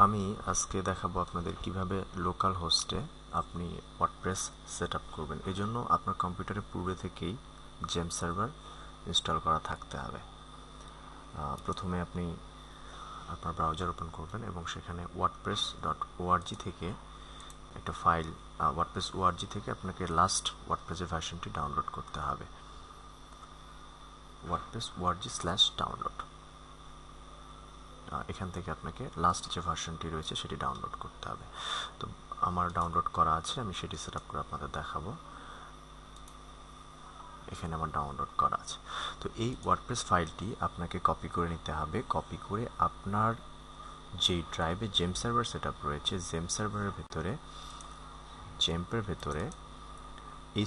আমি আজকে দেখাবো আপনাদের কিভাবে লোকাল হোস্টে আপনি ওয়ার্ডপ্রেস সেট আপ করবেন। এই জন্য আপনার কম্পিউটারে পূর্বে থেকেই জেম সার্ভার ইনস্টল করা থাকতে হবে। প্রথমে আপনি আপনার ব্রাউজার ওপেন করবেন এবং সেখানে wordpress.org থেকে একটা ফাইল, wordpress.org থেকে আপনাকে লাস্ট ওয়ার্ডপ্রেসের ভার্সনটি ডাউনলোড করতে হবে। wordpress.org/download, এখান থেকে আপনাকে লাস্ট যে ভার্সনটি রয়েছে সেটি ডাউনলোড করতে হবে। তো আমার ডাউনলোড করা আছে, আমি সেটি সেট আপ করে আপনাদের দেখাবো। এখানে আমার ডাউনলোড করা আছে। তো এই ওয়ার্ডপ্রেস ফাইলটি আপনাকে কপি করে নিতে হবে। কপি করে আপনার যেই ড্রাইভে জেম সার্ভার সেট আপ রয়েছে, জেম সার্ভারের ভেতরে, জেম্পের ভেতরে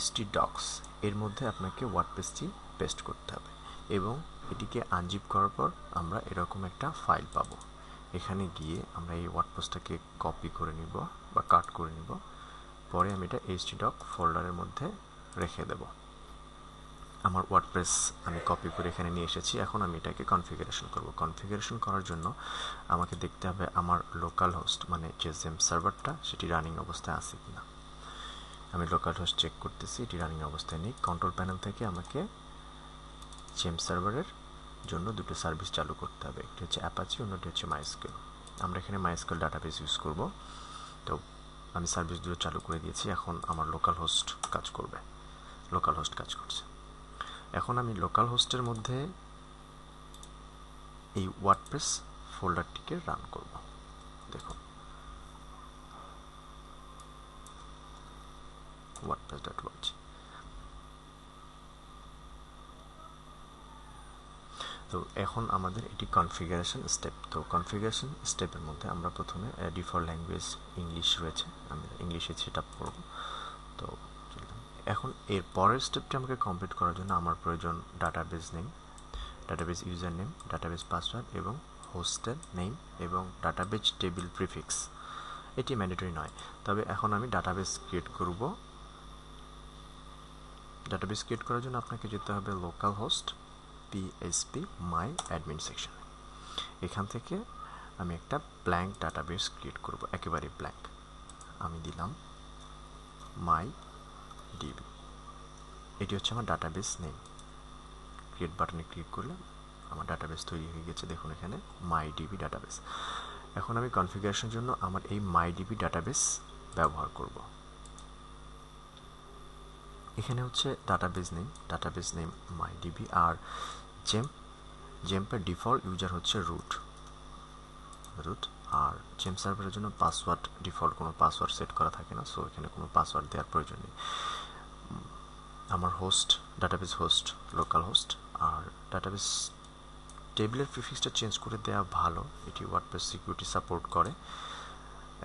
htdocs এর মধ্যে আপনাকে ওয়ার্ডপ্রেসটি পেস্ট করতে হবে এবং এটিকে আনজিপ করার পর আমরা এরকম একটা ফাইল পাবো। এখানে গিয়ে আমরা এই ওয়ার্ডপ্রেসটাকে কপি করে নিব বা কাট করে নিব। পরে আমি এটা htdoc ফোল্ডারের মধ্যে রেখে দেব। আমার ওয়ার্ডপ্রেস আমি কপি করে এখানে নিয়ে এসেছি। এখন আমি এটাকে কনফিগারেশন করব। কনফিগারেশন করার জন্য আমাকে দেখতে হবে আমার লোকাল হোস্ট, মানে যে জেম সার্ভারটা, সেটি রানিং অবস্থায় আছে কিনা। আমি লোকাল হোস্ট চেক করতেছি, এটি রানিং অবস্থায় নেই। কন্ট্রোল প্যানেল থেকে আমাকে জেম সার্ভারের জন্য দুটো সার্ভিস চালু করতে হবে। একটি হচ্ছে অ্যাপাচি, অন্যটি হচ্ছে মাইস্কুয়েল। আমরা এখানে মাইস্কুয়েল ডাটাবেস ইউজ করব। তো আমি সার্ভিস দুটো চালু করে দিয়েছি। এখন আমার লোকাল হোস্ট কাজ করবে। লোকাল হোস্ট কাজ করছে। এখন আমি লোকাল হোস্টের মধ্যে এই ওয়ার্ডপ্রেস ফোল্ডারটিকে রান করব। দেখুন, wordpress.org। তো এখন আমাদের এটি কনফিগারেশন স্টেপ। তো কনফিগারেশন স্টেপের মধ্যে আমরা প্রথমে ডিফল্ট ল্যাঙ্গুয়েজ ইংলিশ রয়েছে, আমি ইংলিশে সেট আপ করবো। তো এখন এর পরের স্টেপটি আমাকে কমপ্লিট করার জন্য আমার প্রয়োজন database name, database user name, database password এবং হোস্টের নেম এবং ডাটাবেস টেবিল প্রিফিক্স। এটি ম্যান্ডেটরি নয়, তবে এখন আমি ডাটাবেস ক্রিয়েট করব। ডাটাবেস ক্রিয়েট করার জন্য আপনাকে যেতে হবে লোকাল হোস্ট PHP মাই অ্যাডমিন সেকশন। এখান থেকে আমি একটা ব্ল্যাঙ্ক ডাটাবেস ক্রিয়েট করব, একেবারে ব্ল্যাঙ্ক। আমি দিলাম মাই ডিবি। এটি হচ্ছে আমার ডাটাবেস নেম। ক্রিয়েট বাটনে ক্লিক করলে আমার ডাটাবেস তৈরি হয়ে গেছে। দেখুন এখানে মাই ডিবি ডাটাবেস। এখন আমি কনফিগারেশনের জন্য আমার এই মাই ডিবি ডাটাবেস ব্যবহার করব। এখানে হচ্ছে ডাটাবেস নেম মাই ডিবি, আর জেম্পের ডিফল্ট ইউজার হচ্ছে রুট। আর জেম সার্ভারের জন্য পাসওয়ার্ড, ডিফল্ট কোনো পাসওয়ার্ড সেট করা থাকে না, সো এখানে কোনো পাসওয়ার্ড দেওয়ার প্রয়োজন নেই। আমার host, database host local host, আর ডাটাবেস টেবিলের প্রিফিক্সটা চেঞ্জ করে দেওয়া ভালো, এটি ওয়ার্ডপ্রেস সিকিউরিটি সাপোর্ট করে।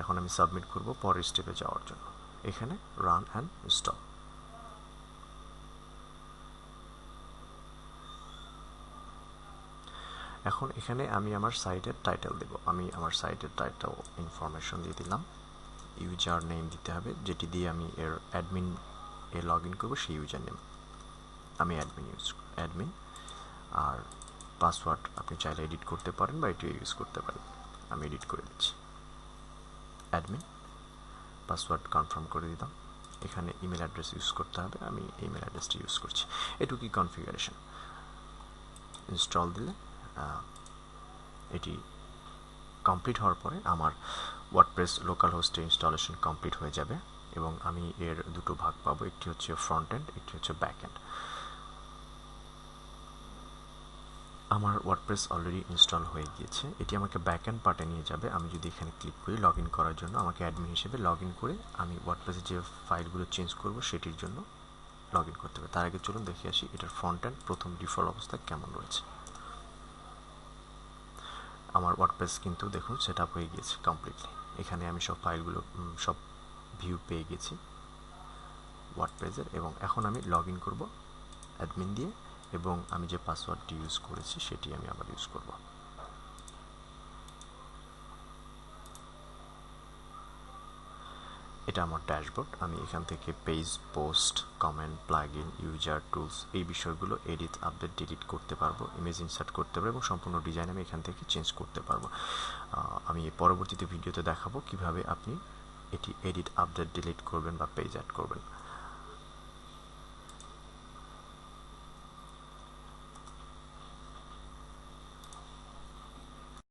এখন আমি সাবমিট করব পরের স্টেপে যাওয়ার জন্য। এখানে রান অ্যান্ড ইনস্টল। এখন এখানে আমি আমার সাইটের টাইটেল দেব। আমি আমার সাইটের টাইটেল ইনফরমেশন দিয়ে দিলাম। ইউজার নেম দিতে হবে, যেটি দিয়ে আমি এর অ্যাডমিন এ লগ ইন করবো, সেই ইউজার নেম। আমি অ্যাডমিন। আর পাসওয়ার্ড আপনি চাইলে এডিট করতে পারেন বা এটিও ইউজ করতে পারেন। আমি এডিট করে দিচ্ছি। অ্যাডমিন, পাসওয়ার্ড কনফার্ম করে দিলাম। এখানে ইমেল অ্যাড্রেস ইউজ করতে হবে, আমি ইমেল অ্যাড্রেসটি ইউজ করছি। এটুকুই কনফিগারেশন। ইনস্টল দিলে এটি কমপ্লিট হওয়ার পরে আমার ওয়ার্ডপ্রেস লোকাল হোস্টে ইনস্টলেশন কমপ্লিট হয়ে যাবে এবং আমি এর দুটো ভাগ পাবো, একটি হচ্ছে ফ্রন্ট এন্ড, একটি হচ্ছে ব্যাক এন্ড। আমার ওয়ার্ডপ্রেস অলরেডি ইনস্টল হয়ে গিয়েছে। এটি আমাকে ব্যাক এন্ড পার্টে নিয়ে যাবে। আমি যদি এখানে ক্লিক করি লগ ইন করার জন্য, আমাকে অ্যাডমিন হিসেবে লগ ইন করে আমি ওয়ার্ডপ্রেসে যে ফাইলগুলো চেঞ্জ করব সেটির জন্য লগ ইন করতে হবে। তার আগে চলুন দেখে আসি এটার ফ্রন্ট এন্ড প্রথম ডিফল্ট অবস্থা কেমন রয়েছে। আমার ওয়ার্ডপ্রেস কিন্তু দেখুন সেট আপ হয়ে গিয়েছে কমপ্লিটলি। এখানে আমি সব ফাইলগুলো, সব ভিউ পেয়ে গেছি ওয়ার্ডপ্রেসের। এবং এখন আমি লগ ইন করবো অ্যাডমিন দিয়ে, এবং আমি যে পাসওয়ার্ডটি ইউজ করেছি সেটি আমি আবার ইউজ করব। এটা আমার ড্যাশবোর্ড। আমি এখান থেকে page, post, comment, plugin, user, tools এই বিষয়গুলো এডিট, আপডেট, ডিলিট করতে পারবো, ইমেজ ইনসার্ট করতে পারবো এবং সম্পূর্ণ ডিজাইন আমি এখান থেকে চেঞ্জ করতে পারবো। আমি পরবর্তীতে ভিডিওতে দেখাবো কিভাবে আপনি এটি এডিট, আপডেট, ডিলিট করবেন বা পেজ অ্যাড করবেন।